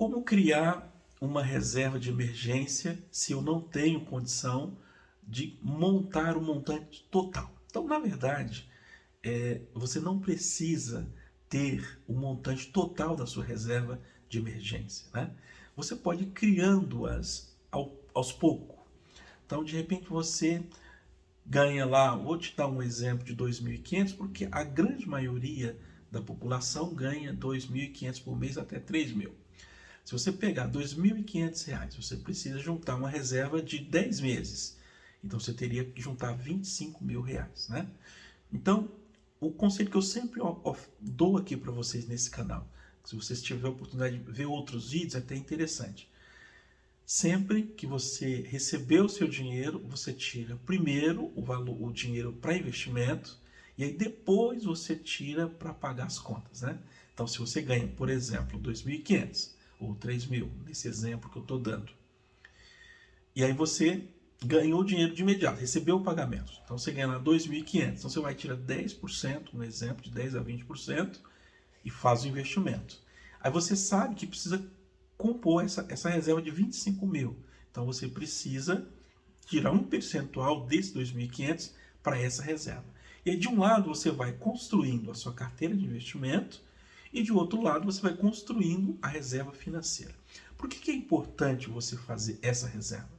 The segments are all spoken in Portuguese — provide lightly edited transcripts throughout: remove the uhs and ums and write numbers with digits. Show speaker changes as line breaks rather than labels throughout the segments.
Como criar uma reserva de emergência se eu não tenho condição de montar o montante total? Então, na verdade, você não precisa ter o montante total da sua reserva de emergência, né? Você pode ir criando-as aos poucos. Então, de repente, você ganha lá, vou te dar um exemplo de 2.500, porque a grande maioria da população ganha 2.500 por mês até 3.000. Se você pegar R$ 2.500, você precisa juntar uma reserva de 10 meses. Então você teria que juntar R$ 25.000, né? Então, o conselho que eu sempre dou aqui para vocês nesse canal, se vocês tiverem a oportunidade de ver outros vídeos, é até interessante. Sempre que você receber o seu dinheiro, você tira primeiro o dinheiro para investimento e aí depois você tira para pagar as contas, né? Então, se você ganha, por exemplo, 2.500 ou 3.000, nesse exemplo que eu estou dando, e aí você ganhou o dinheiro de imediato, recebeu o pagamento. Então, você ganha lá 2.500, então você vai tirar 10%, um exemplo de 10 a 20%, e faz o investimento. Aí você sabe que precisa compor essa reserva de 25.000. Então você precisa tirar um percentual desse 2.500 para essa reserva. E aí, de um lado você vai construindo a sua carteira de investimento e de outro lado você vai construindo a reserva financeira. Por que é importante você fazer essa reserva?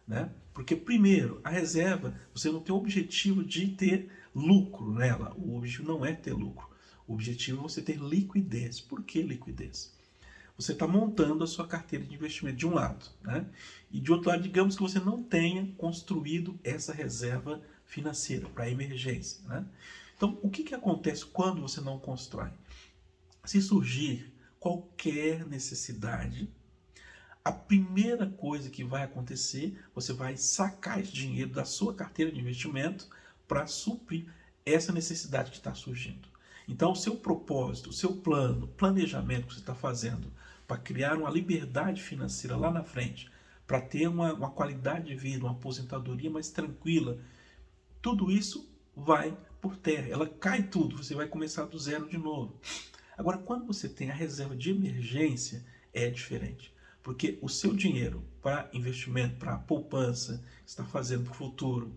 Né? Porque primeiro, a reserva, você não tem o objetivo de ter lucro nela. O objetivo não é ter lucro. O objetivo é você ter liquidez. Por que liquidez? Você está montando a sua carteira de investimento de um lado, né? E de outro lado, digamos que você não tenha construído essa reserva financeira para emergência, né? Então, o que acontece quando você não constrói? Se surgir qualquer necessidade, a primeira coisa que vai acontecer, você vai sacar esse dinheiro da sua carteira de investimento para suprir essa necessidade que está surgindo. Então, o seu propósito, o seu plano, planejamento que você está fazendo para criar uma liberdade financeira lá na frente, para ter uma qualidade de vida, uma aposentadoria mais tranquila, tudo isso vai por terra, ela cai tudo, você vai começar do zero de novo. Agora, quando você tem a reserva de emergência, é diferente. Porque o seu dinheiro para investimento, para poupança, que você está fazendo para o futuro,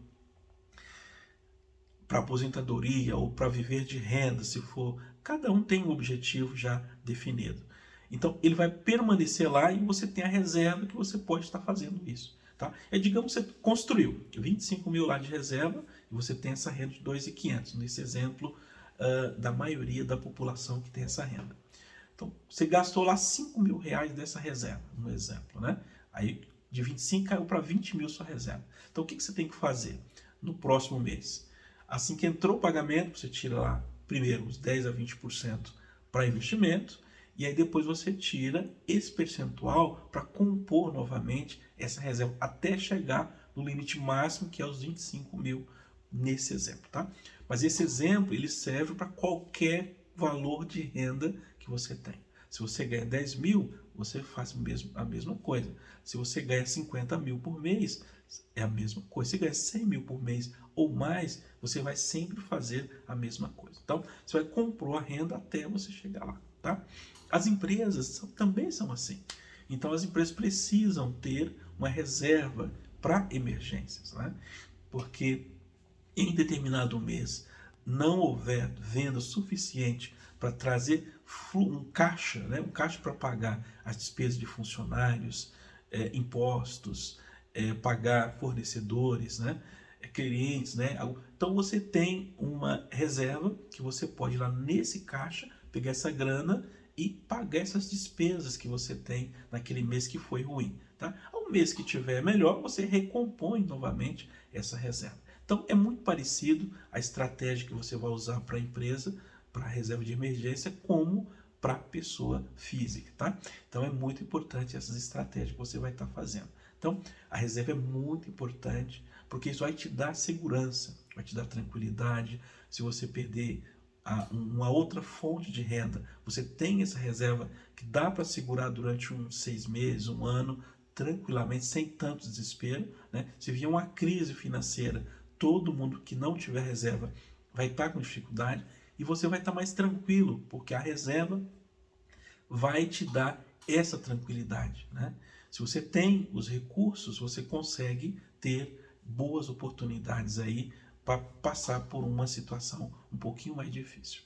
para aposentadoria ou para viver de renda, se for, cada um tem um objetivo já definido. Então, ele vai permanecer lá e você tem a reserva que você pode estar fazendo isso. Tá? Digamos que você construiu 25.000 lá de reserva e você tem essa renda de 2.500, nesse exemplo da maioria da população que tem essa renda. Então, você gastou lá R$ 5.000 dessa reserva, um exemplo, né? Aí, de 25 caiu para 20.000 sua reserva. Então, o que você tem que fazer no próximo mês? Assim que entrou o pagamento, você tira lá, primeiro, os 10 a 20% para investimento, e aí depois você tira esse percentual para compor novamente essa reserva, até chegar no limite máximo, que é os 25.000 nesse exemplo, tá? Mas esse exemplo, ele serve para qualquer valor de renda que você tem. Se você ganha 10.000, você faz a mesma coisa. Se você ganha 50.000 por mês, é a mesma coisa. Se ganha 100.000 por mês ou mais, você vai sempre fazer a mesma coisa. Então, você vai compor a renda até você chegar lá, tá? As empresas também são assim. Então, as empresas precisam ter uma reserva para emergências, né? Porque em determinado mês não houver venda suficiente para trazer um caixa, né? Um caixa para pagar as despesas de funcionários, impostos, pagar fornecedores, né? Clientes, né? Então você tem uma reserva que você pode ir lá nesse caixa, pegar essa grana e pagar essas despesas que você tem naquele mês que foi ruim, tá? Ao mês que tiver melhor, você recompõe novamente essa reserva. Então é muito parecido a estratégia que você vai usar para a empresa, para a reserva de emergência, como para a pessoa física, tá? Então é muito importante essas estratégias que você vai estar fazendo. Então a reserva é muito importante, porque isso vai te dar segurança, vai te dar tranquilidade. Se você perder uma outra fonte de renda, você tem essa reserva que dá para segurar durante uns 6 meses, um ano, tranquilamente, sem tanto desespero, né? Se vier uma crise financeira, todo mundo que não tiver reserva vai estar com dificuldade e você vai estar mais tranquilo, porque a reserva vai te dar essa tranquilidade, né? Se você tem os recursos, você consegue ter boas oportunidades aí para passar por uma situação um pouquinho mais difícil.